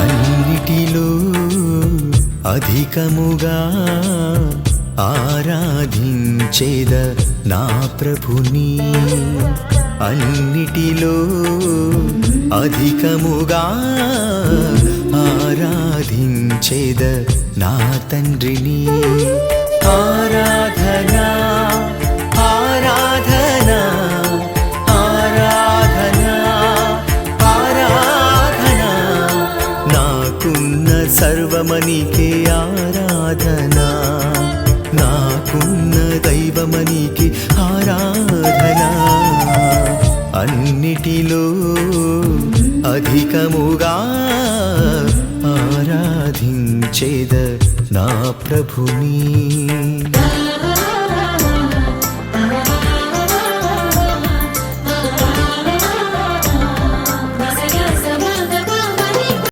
అన్నిటిలో అధికముగా ఆరాధించేద నా ప్రభుని అన్నిటిలో అధికముగా ఆరాధించేద నా తండ్రిని ఆరాధనా ఆరాధనా ఆరాధనా ఆరాధనా నాకున్న సర్వమనికే ఆరాధనా నాకున్న దైవమనికే ఆరాధనా అన్నిటిలో అధికముగా ఆరాధించేద నా ప్రభుని